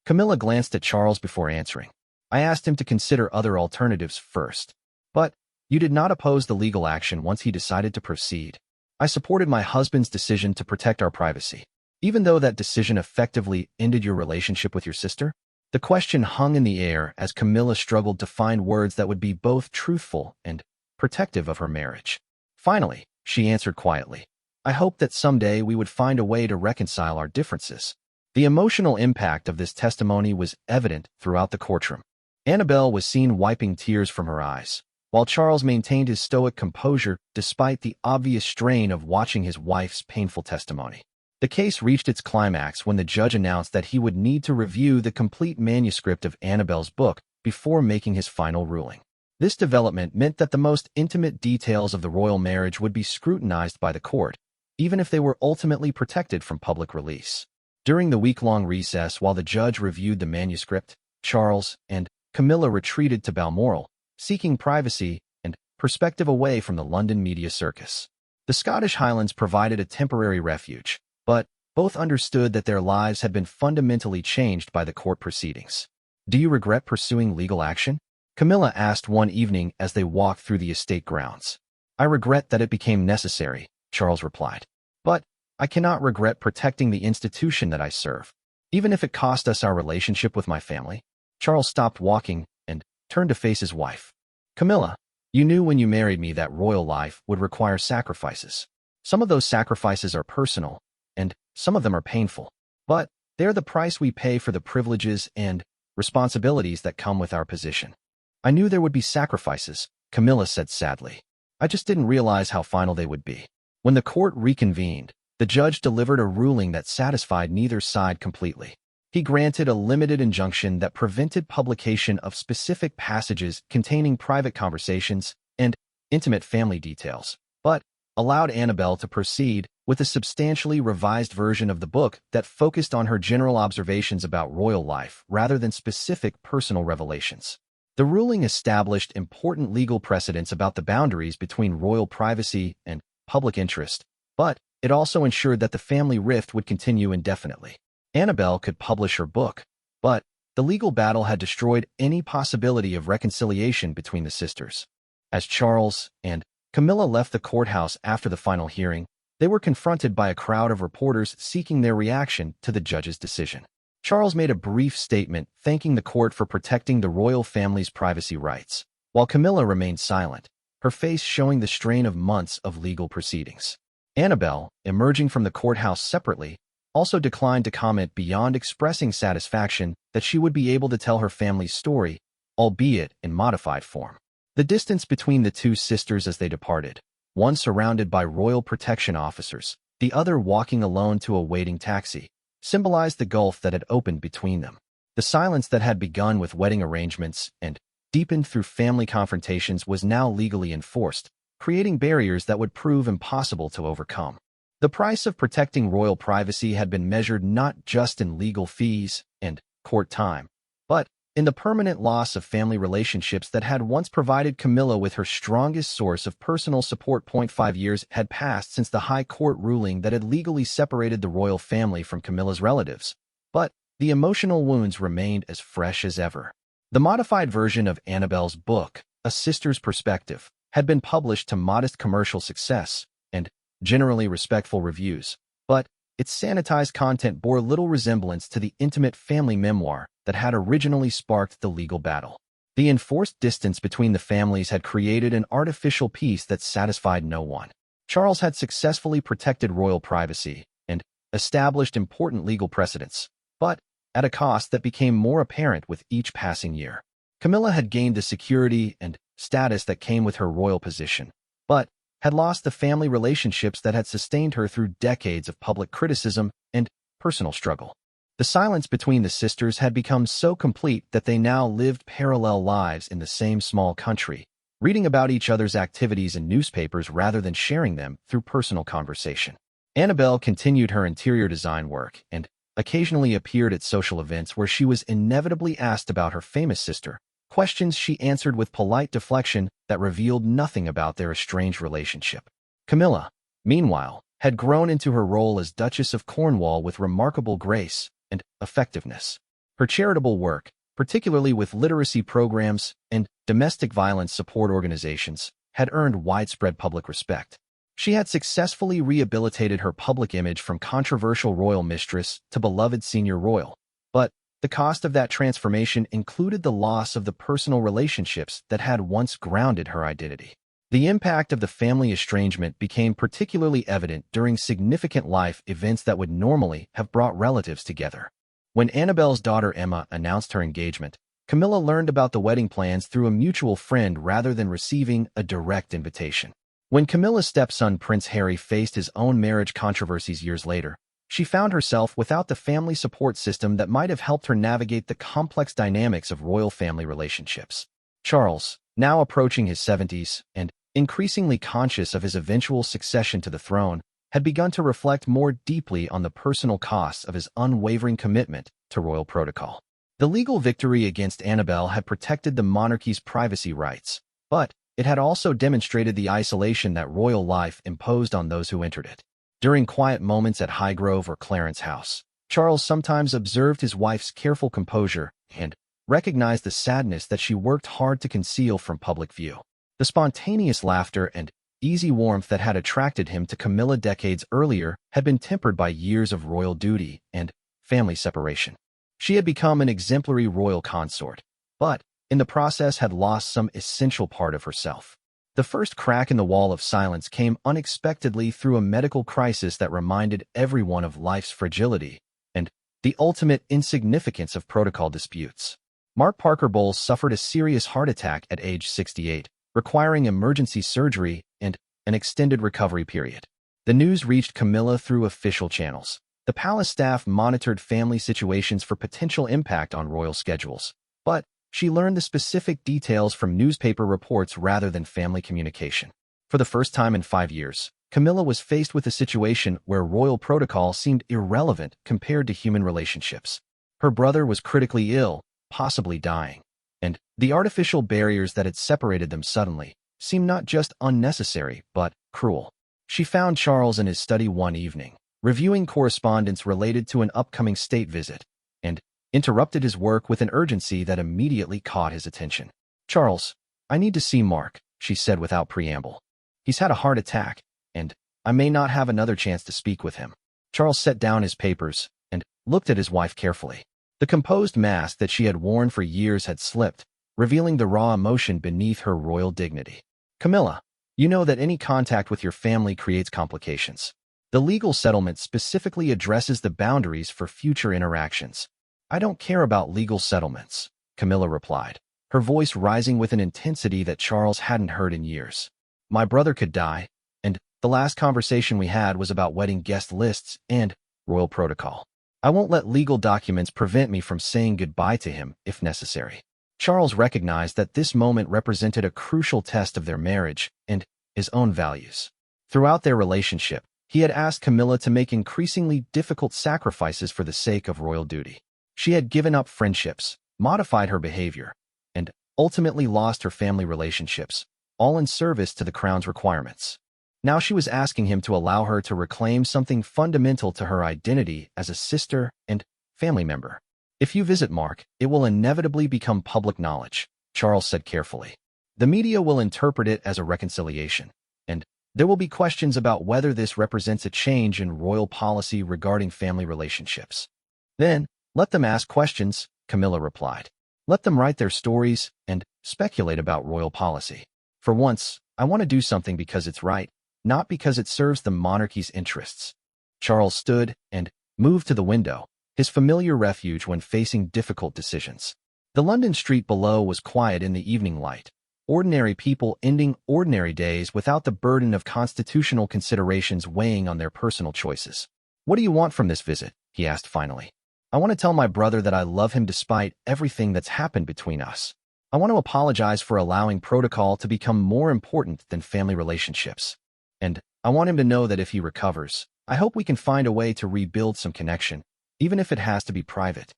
Camilla glanced at Charles before answering. "I asked him to consider other alternatives first." "But you did not oppose the legal action once he decided to proceed." "I supported my husband's decision to protect our privacy." "Even though that decision effectively ended your relationship with your sister?" The question hung in the air as Camilla struggled to find words that would be both truthful and protective of her marriage. Finally, she answered quietly, "I hope that someday we would find a way to reconcile our differences." The emotional impact of this testimony was evident throughout the courtroom. Annabelle was seen wiping tears from her eyes, while Charles maintained his stoic composure despite the obvious strain of watching his wife's painful testimony. The case reached its climax when the judge announced that he would need to review the complete manuscript of Annabelle's book before making his final ruling. This development meant that the most intimate details of the royal marriage would be scrutinized by the court, even if they were ultimately protected from public release. During the week-long recess while the judge reviewed the manuscript, Charles and Camilla retreated to Balmoral, seeking privacy and perspective away from the London media circus. The Scottish Highlands provided a temporary refuge, but both understood that their lives had been fundamentally changed by the court proceedings. "Do you regret pursuing legal action?" Camilla asked one evening as they walked through the estate grounds. "I regret that it became necessary," Charles replied. "But I cannot regret protecting the institution that I serve, even if it cost us our relationship with my family." Charles stopped walking and turned to face his wife. "Camilla, you knew when you married me that royal life would require sacrifices. Some of those sacrifices are personal, and some of them are painful. But they're the price we pay for the privileges and responsibilities that come with our position." "I knew there would be sacrifices," Camilla said sadly. "I just didn't realize how final they would be." When the court reconvened, the judge delivered a ruling that satisfied neither side completely. He granted a limited injunction that prevented publication of specific passages containing private conversations and intimate family details, but allowed Annabel to proceed with a substantially revised version of the book that focused on her general observations about royal life rather than specific personal revelations. The ruling established important legal precedents about the boundaries between royal privacy and public interest, but it also ensured that the family rift would continue indefinitely. Annabel could publish her book, but the legal battle had destroyed any possibility of reconciliation between the sisters. As Charles and Camilla left the courthouse after the final hearing, they were confronted by a crowd of reporters seeking their reaction to the judge's decision. Charles made a brief statement thanking the court for protecting the royal family's privacy rights, while Camilla remained silent, her face showing the strain of months of legal proceedings. Annabel, emerging from the courthouse separately, also declined to comment beyond expressing satisfaction that she would be able to tell her family's story, albeit in modified form. The distance between the two sisters as they departed, one surrounded by royal protection officers, the other walking alone to a waiting taxi, symbolized the gulf that had opened between them. The silence that had begun with wedding arrangements and deepened through family confrontations was now legally enforced, creating barriers that would prove impossible to overcome. The price of protecting royal privacy had been measured not just in legal fees and court time, but in the permanent loss of family relationships that had once provided Camilla with her strongest source of personal support. 5 years had passed since the High Court ruling that had legally separated the royal family from Camilla's relatives, but the emotional wounds remained as fresh as ever. The modified version of Annabel's book, A Sister's Perspective, had been published to modest commercial success and generally respectful reviews, but its sanitized content bore little resemblance to the intimate family memoir that had originally sparked the legal battle. The enforced distance between the families had created an artificial peace that satisfied no one. Charles had successfully protected royal privacy and established important legal precedents, but at a cost that became more apparent with each passing year. Camilla had gained the security and status that came with her royal position, but had lost the family relationships that had sustained her through decades of public criticism and personal struggle. The silence between the sisters had become so complete that they now lived parallel lives in the same small country, reading about each other's activities in newspapers rather than sharing them through personal conversation. Annabel continued her interior design work and occasionally appeared at social events where she was inevitably asked about her famous sister, questions she answered with polite deflection that revealed nothing about their estranged relationship. Camilla, meanwhile, had grown into her role as Duchess of Cornwall with remarkable grace and effectiveness. Her charitable work, particularly with literacy programs and domestic violence support organizations, had earned widespread public respect. She had successfully rehabilitated her public image from controversial royal mistress to beloved senior royal, but the cost of that transformation included the loss of the personal relationships that had once grounded her identity. The impact of the family estrangement became particularly evident during significant life events that would normally have brought relatives together. When Annabel's daughter Emma announced her engagement, Camilla learned about the wedding plans through a mutual friend rather than receiving a direct invitation. When Camilla's stepson Prince Harry faced his own marriage controversies years later, she found herself without the family support system that might have helped her navigate the complex dynamics of royal family relationships. Charles, now approaching his 70s and increasingly conscious of his eventual succession to the throne, had begun to reflect more deeply on the personal costs of his unwavering commitment to royal protocol. The legal victory against Annabelle had protected the monarchy's privacy rights, but it had also demonstrated the isolation that royal life imposed on those who entered it. During quiet moments at Highgrove or Clarence House, Charles sometimes observed his wife's careful composure and recognized the sadness that she worked hard to conceal from public view. The spontaneous laughter and easy warmth that had attracted him to Camilla decades earlier had been tempered by years of royal duty and family separation. She had become an exemplary royal consort, but in the process had lost some essential part of herself. The first crack in the wall of silence came unexpectedly through a medical crisis that reminded everyone of life's fragility and the ultimate insignificance of protocol disputes. Mark Parker Bowles suffered a serious heart attack at age 68, requiring emergency surgery and an extended recovery period. The news reached Camilla through official channels. The palace staff monitored family situations for potential impact on royal schedules, but she learned the specific details from newspaper reports rather than family communication. For the first time in 5 years, Camilla was faced with a situation where royal protocol seemed irrelevant compared to human relationships. Her brother was critically ill, possibly dying, and the artificial barriers that had separated them suddenly seemed not just unnecessary, but cruel. She found Charles in his study one evening, reviewing correspondence related to an upcoming state visit, and interrupted his work with an urgency that immediately caught his attention. "Charles, I need to see Mark," she said without preamble. "He's had a heart attack, and I may not have another chance to speak with him." Charles set down his papers and looked at his wife carefully. The composed mask that she had worn for years had slipped, revealing the raw emotion beneath her royal dignity. "Camilla, you know that any contact with your family creates complications. The legal settlement specifically addresses the boundaries for future interactions." "I don't care about legal settlements," Camilla replied, her voice rising with an intensity that Charles hadn't heard in years. "My brother could die, and the last conversation we had was about wedding guest lists and royal protocol. I won't let legal documents prevent me from saying goodbye to him if necessary." Charles recognized that this moment represented a crucial test of their marriage and his own values. Throughout their relationship, he had asked Camilla to make increasingly difficult sacrifices for the sake of royal duty. She had given up friendships, modified her behavior, and ultimately lost her family relationships, all in service to the crown's requirements. Now she was asking him to allow her to reclaim something fundamental to her identity as a sister and family member. "If you visit Mark, it will inevitably become public knowledge," Charles said carefully. "The media will interpret it as a reconciliation, and there will be questions about whether this represents a change in royal policy regarding family relationships." "Then, let them ask questions," Camilla replied. "Let them write their stories and speculate about royal policy. For once, I want to do something because it's right, not because it serves the monarchy's interests." Charles stood and moved to the window, his familiar refuge when facing difficult decisions. The London street below was quiet in the evening light, ordinary people ending ordinary days without the burden of constitutional considerations weighing on their personal choices. "What do you want from this visit?" he asked finally. "I want to tell my brother that I love him despite everything that's happened between us. I want to apologize for allowing protocol to become more important than family relationships. And I want him to know that if he recovers, I hope we can find a way to rebuild some connection, even if it has to be private.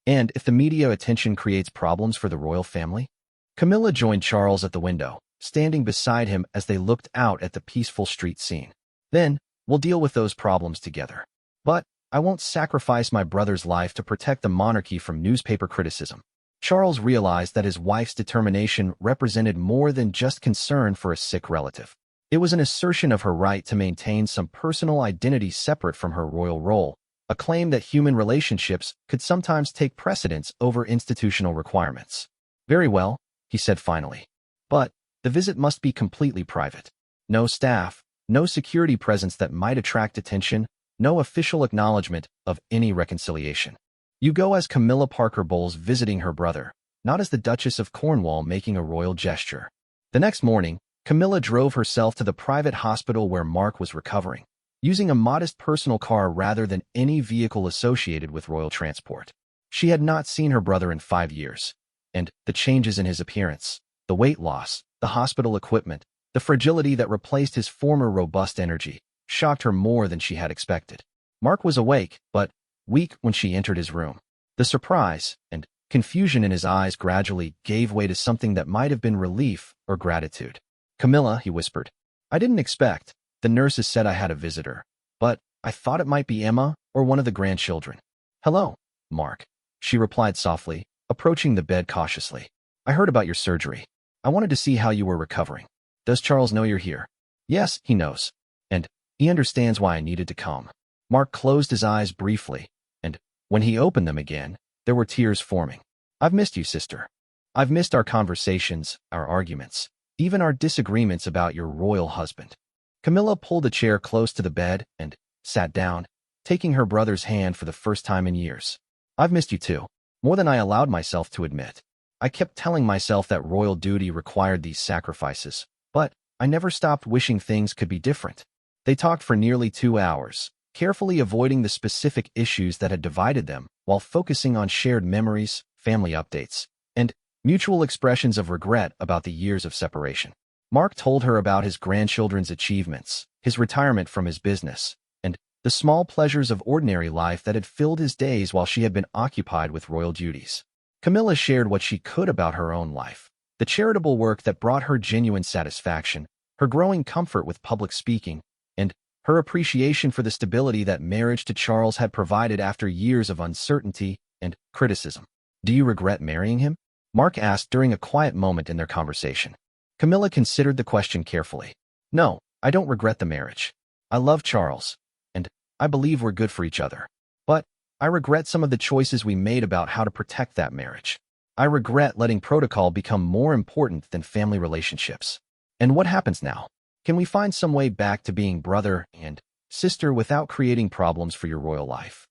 And if the media attention creates problems for the royal family." Camilla joined Charles at the window, standing beside him as they looked out at the peaceful street scene. "Then, we'll deal with those problems together. But I won't sacrifice my brother's life to protect the monarchy from newspaper criticism." Charles realized that his wife's determination represented more than just concern for a sick relative. It was an assertion of her right to maintain some personal identity separate from her royal role, a claim that human relationships could sometimes take precedence over institutional requirements. "Very well," he said finally. "But the visit must be completely private. No staff, no security presence that might attract attention, no official acknowledgement of any reconciliation. You go as Camilla Parker Bowles visiting her brother, not as the Duchess of Cornwall making a royal gesture." The next morning, Camilla drove herself to the private hospital where Mark was recovering, using a modest personal car rather than any vehicle associated with royal transport. She had not seen her brother in 5 years, and the changes in his appearance, The weight loss, the hospital equipment, the fragility that replaced his former robust energy, shocked her more than she had expected. Mark was awake, but weak when she entered his room. The surprise and confusion in his eyes gradually gave way to something that might have been relief or gratitude. "Camilla," he whispered. "I didn't expect. The nurses said I had a visitor, but I thought it might be Emma or one of the grandchildren." "Hello, Mark," she replied softly, approaching the bed cautiously. "I heard about your surgery. I wanted to see how you were recovering. Does Charles know you're here?" "Yes, he knows. And he understands why I needed to come." Mark closed his eyes briefly, and when he opened them again, there were tears forming. "I've missed you, sister. I've missed our conversations, our arguments, even our disagreements about your royal husband." Camilla pulled a chair close to the bed and sat down, taking her brother's hand for the first time in years. "I've missed you too, more than I allowed myself to admit. I kept telling myself that royal duty required these sacrifices, but I never stopped wishing things could be different." They talked for nearly 2 hours, carefully avoiding the specific issues that had divided them while focusing on shared memories, family updates, and mutual expressions of regret about the years of separation. Mark told her about his grandchildren's achievements, his retirement from his business, and the small pleasures of ordinary life that had filled his days while she had been occupied with royal duties. Camilla shared what she could about her own life, the charitable work that brought her genuine satisfaction, her growing comfort with public speaking, and her appreciation for the stability that marriage to Charles had provided after years of uncertainty and criticism. "Do you regret marrying him?" Mark asked during a quiet moment in their conversation. Camilla considered the question carefully. "No, I don't regret the marriage. I love Charles, and I believe we're good for each other. But I regret some of the choices we made about how to protect that marriage. I regret letting protocol become more important than family relationships." "And what happens now? Can we find some way back to being brother and sister without creating problems for your royal life?"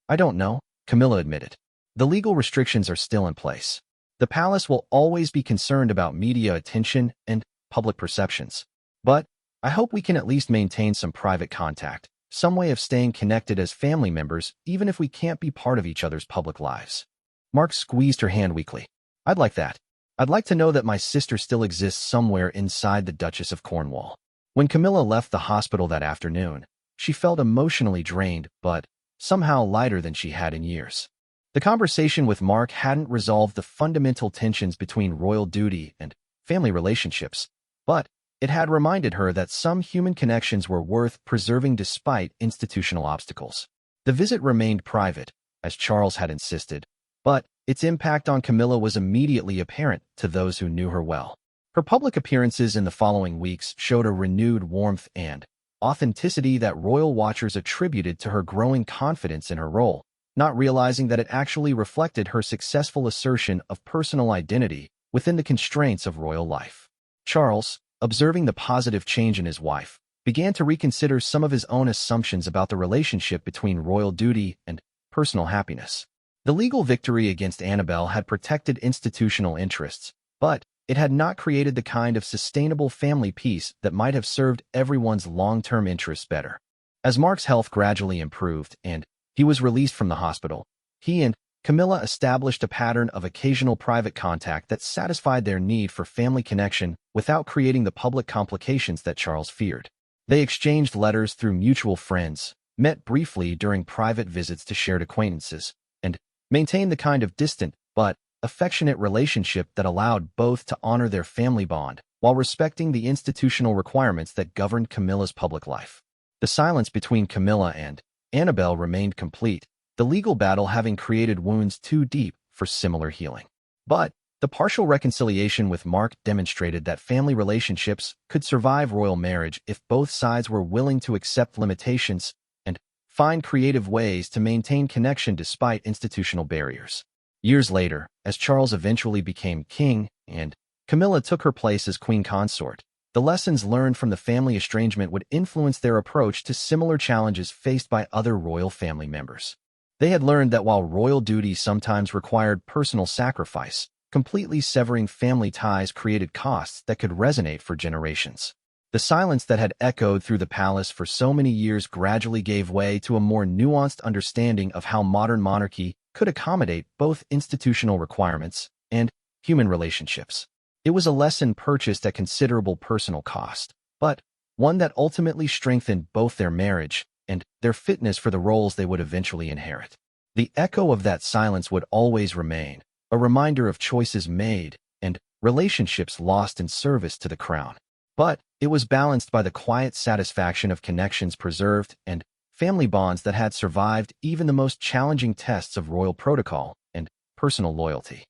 "I don't know," Camilla admitted. "The legal restrictions are still in place. The palace will always be concerned about media attention and public perceptions. But I hope we can at least maintain some private contact, some way of staying connected as family members, even if we can't be part of each other's public lives." Mark squeezed her hand weakly. "I'd like that. I'd like to know that my sister still exists somewhere inside the Duchess of Cornwall." When Camilla left the hospital that afternoon, she felt emotionally drained, but somehow lighter than she had in years. The conversation with Mark hadn't resolved the fundamental tensions between royal duty and family relationships, but it had reminded her that some human connections were worth preserving despite institutional obstacles. The visit remained private, as Charles had insisted, but its impact on Camilla was immediately apparent to those who knew her well. Her public appearances in the following weeks showed a renewed warmth and authenticity that royal watchers attributed to her growing confidence in her role, not realizing that it actually reflected her successful assertion of personal identity within the constraints of royal life. Charles, observing the positive change in his wife, began to reconsider some of his own assumptions about the relationship between royal duty and personal happiness. The legal victory against Annabelle had protected institutional interests, but it had not created the kind of sustainable family peace that might have served everyone's long-term interests better. As Mark's health gradually improved and he was released from the hospital, he and Camilla established a pattern of occasional private contact that satisfied their need for family connection without creating the public complications that Charles feared. They exchanged letters through mutual friends, met briefly during private visits to shared acquaintances, and maintained the kind of distant but affectionate relationship that allowed both to honor their family bond while respecting the institutional requirements that governed Camilla's public life. The silence between Camilla and Annabelle remained complete, the legal battle having created wounds too deep for similar healing. But the partial reconciliation with Mark demonstrated that family relationships could survive royal marriage if both sides were willing to accept limitations and find creative ways to maintain connection despite institutional barriers. Years later, as Charles eventually became king and Camilla took her place as queen consort, the lessons learned from the family estrangement would influence their approach to similar challenges faced by other royal family members. They had learned that while royal duty sometimes required personal sacrifice, completely severing family ties created costs that could resonate for generations. The silence that had echoed through the palace for so many years gradually gave way to a more nuanced understanding of how modern monarchy could accommodate both institutional requirements and human relationships. It was a lesson purchased at considerable personal cost, but one that ultimately strengthened both their marriage and their fitness for the roles they would eventually inherit. The echo of that silence would always remain, a reminder of choices made and relationships lost in service to the crown. But it was balanced by the quiet satisfaction of connections preserved and family bonds that had survived even the most challenging tests of royal protocol and personal loyalty.